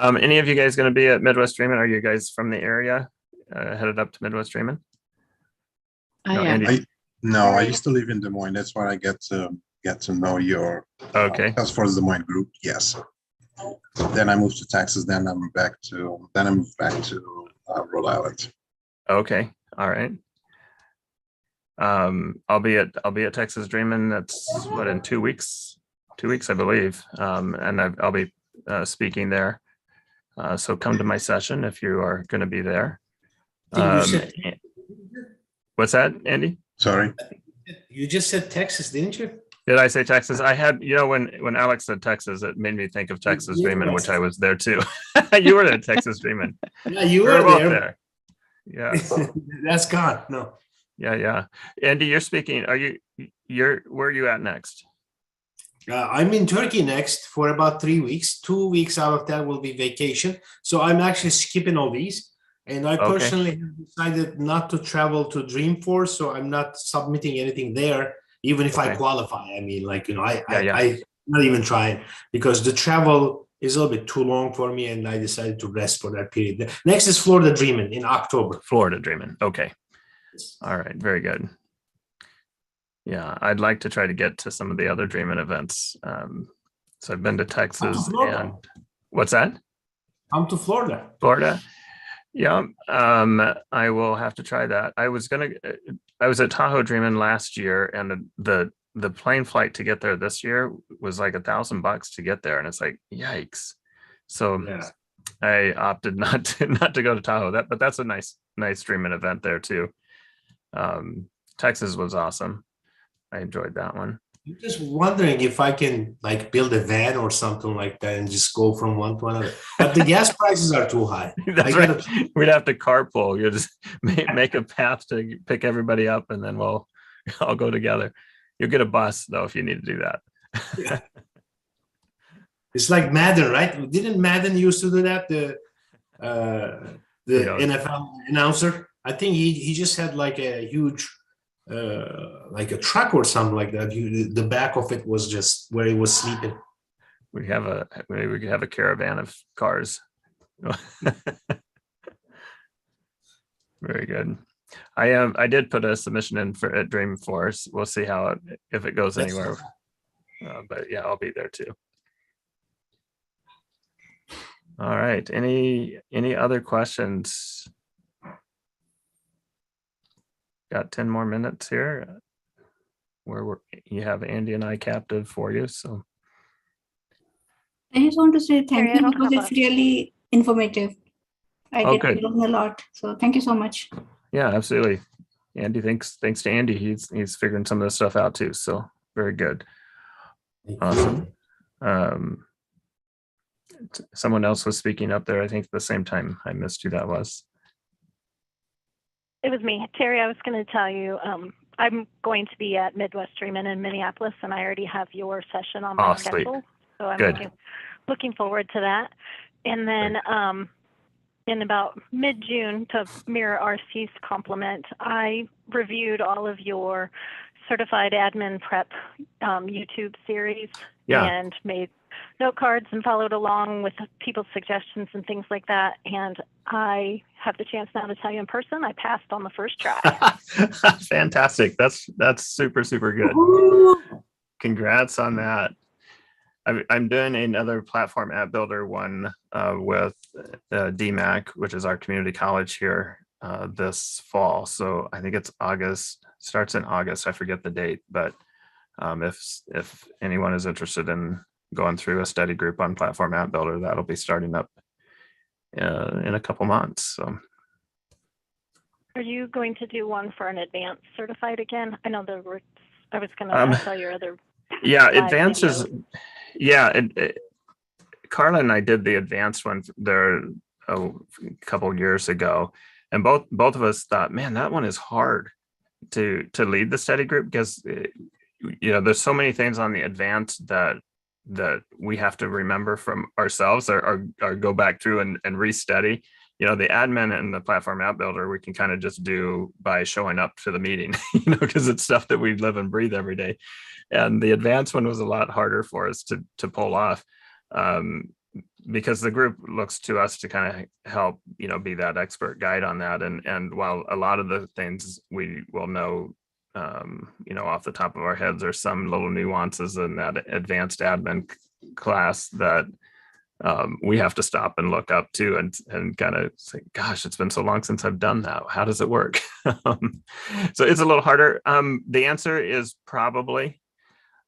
Any of you guys going to be at Midwest Dreamin'? Are you guys from the area, headed up to Midwest Dreamin'? I am. Andy. I used to live in Des Moines. That's where I get to know your Salesforce Des Moines group. Yes. Then I moved to Texas. Then I moved back to Rhode Island. Okay. All right. I'll be at Texas Dreamin'. That's what, in 2 weeks. 2 weeks, I believe. And I'll be speaking there. So come to my session if you are going to be there. What's that, Andy? Sorry. You just said Texas, didn't you? Did I say Texas? I had, when Alex said Texas, it made me think of Texas Dreamin', which I was there too. You were at Texas Dreamin'. Yeah, you were were both there. Yeah. That's gone. No. Yeah. Andy, you're speaking. Where are you at next? I'm in Turkey next for about 3 weeks. 2 weeks out of that will be vacation. So I'm actually skipping all these. And I personally have decided not to travel to Dreamforce, so I'm not submitting anything there, even if I qualify. I mean, I'm not even trying because the travel is a little bit too long for me, and I decided to rest for that period. Next is Florida Dreamin' in October. Florida Dreamin'. Okay. All right. Very good. Yeah, I'd like to try to get to some of the other Dreamin' events. So I've been to Texas and what's that? Come to Florida. Florida. Yeah, I will have to try that. I was at Tahoe Dreamin' last year, and the plane flight to get there this year was like $1,000 to get there, and it's like, yikes. So I opted not to go to Tahoe. But that's a nice Dreamin' event there too. Texas was awesome. I enjoyed that one. I'm just wondering if I can build a van or something like that and just go from one to another. But the gas prices are too high. That's right. We'd have to carpool. You just make a path to pick everybody up, and then we'll all go together. You'll get a bus though if you need to do that. Yeah. It's like Madden, right? Didn't Madden used to do that? The NFL announcer. I think he just had like a huge. Like a truck or something like that. The back of it was just where he was sleeping. We could have a caravan of cars. Very good. I did put a submission in at Dreamforce. We'll see if it goes anywhere. But yeah, I'll be there too. All right. Any other questions? got 10 more minutes here where you have Andy and I captive for you. So I just want to say thank Terry, I you don't because have it's really informative. I get to good. learn a lot. So thank you so much. Yeah, absolutely. Andy, thanks to Andy. He's figuring some of this stuff out too. So very good. Awesome. Someone else was speaking up there, I think at the same time. I missed who that was. It was me. Terry, I was going to tell you, I'm going to be at Midwest Dreamin' in Minneapolis, and I already have your session on my schedule. So I'm looking forward to that. And then in about mid-June, to mirror RC's compliment, I reviewed all of your certified admin prep YouTube series and made note cards and followed along with people's suggestions and things like that. And I have the chance now to tell you in person, I passed on the first try. Fantastic. That's super, super good. Congrats on that. I'm doing another platform app builder one with DMAC, which is our community college here this fall. So I think it's August, starts in August. I forget the date, but if anyone is interested in going through a study group on platform app builder, that'll be starting up in a couple months. So are you going to do one for an advanced certified again? I know I was going to tell your other advanced is Carla and I did the advanced one there a couple years ago, and both of us thought, man, that one is hard to lead the study group, because there's so many things on the advanced that we have to remember from ourselves or go back through and restudy. The admin and the platform app builder, we can kind of just do by showing up to the meeting, because it's stuff that we live and breathe every day. And the advanced one was a lot harder for us to pull off, because the group looks to us to kind of help, be that expert guide on that. And while a lot of the things we will know, off the top of our heads, are some little nuances in that advanced admin class that we have to stop and look up to and kind of say, gosh, it's been so long since I've done that. How does it work? So it's a little harder. The answer is probably,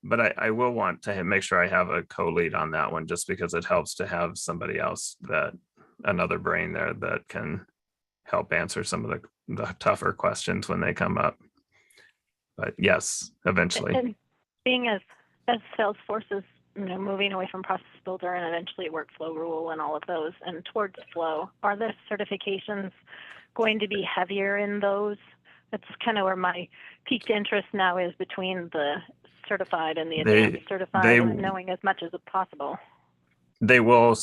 but I will want to make sure I have a co-lead on that one, just because it helps to have somebody else, another brain there that can help answer some of the tougher questions when they come up. But yes, eventually. And being as Salesforce is moving away from process builder and eventually workflow rule and all of those and towards flow, are the certifications going to be heavier in those? That's kind of where my peaked interest now is, between the certified and the advanced certified, and knowing as much as possible. They will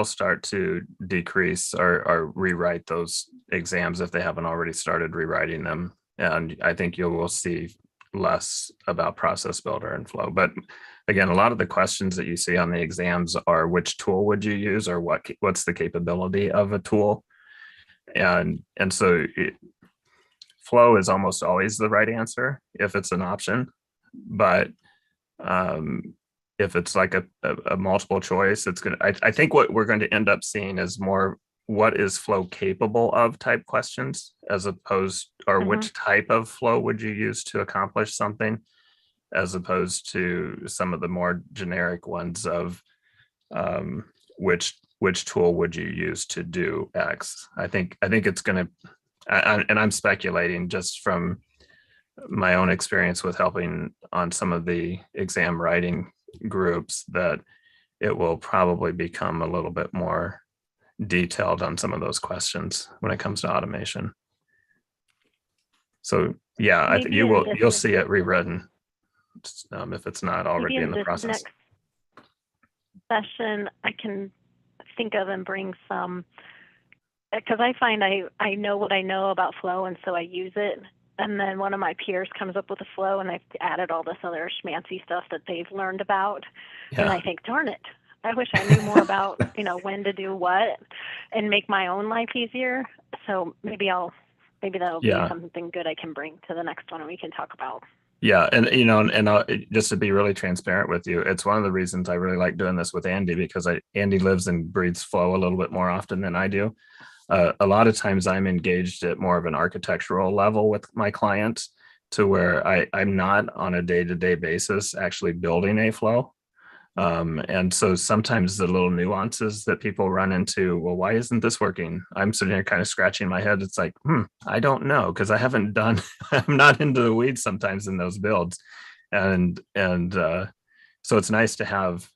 start to decrease or rewrite those exams if they haven't already started rewriting them. And I think you will see less about process builder and flow. But again, a lot of the questions that you see on the exams are, which tool would you use, or what's the capability of a tool? And so flow is almost always the right answer if it's an option. But if it's like a multiple choice, it's I think what we're going to end up seeing is more, what is flow capable of type questions, as opposed, or which type of flow would you use to accomplish something, as opposed to some of the more generic ones of which tool would you use to do X. I think it's going to, and I'm speculating just from my own experience with helping on some of the exam writing groups, that it will probably become a little bit more detailed on some of those questions when it comes to automation. So yeah, I think you'll see it rewritten if it's not already in the process. Next session, I can think of and bring some, because I find I know what I know about flow, and so I use it. And then one of my peers comes up with a flow, and I've added all this other schmancy stuff that they've learned about. Yeah. And I think, darn it, I wish I knew more about, when to do what and make my own life easier. So maybe that'll be something good I can bring to the next one and we can talk about. Yeah. And, just to be really transparent with you, it's one of the reasons I really like doing this with Andy, because Andy lives and breathes flow a little bit more often than I do. a lot of times I'm engaged at more of an architectural level with my clients, to where I'm not on a day-to-day basis actually building a flow. And so sometimes the little nuances that people run into, well, why isn't this working? I'm sitting here kind of scratching my head. It's like, I don't know, because I haven't done, I'm not into the weeds sometimes in those builds. And so it's nice to have,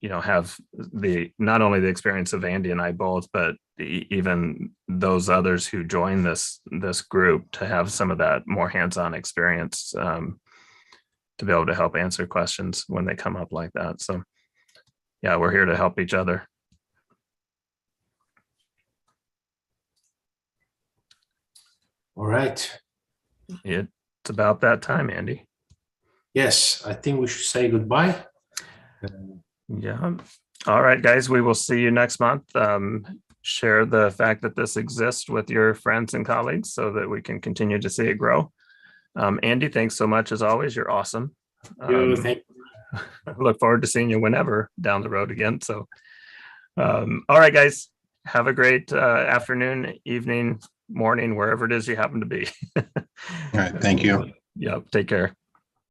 have the, not only the experience of Andy and I both, but even those others who join this group, to have some of that more hands-on experience, to be able to help answer questions when they come up like that. So yeah, we're here to help each other. All right. It's about that time, Andy. Yes, I think we should say goodbye. Yeah. All right, guys, we will see you next month. Share the fact that this exists with your friends and colleagues so that we can continue to see it grow. Andy, thanks so much as always. You're awesome. Thank you. Look forward to seeing you whenever down the road again. So, all right, guys, have a great afternoon, evening, morning, wherever it is you happen to be. All right. Thank you. Yep. Take care.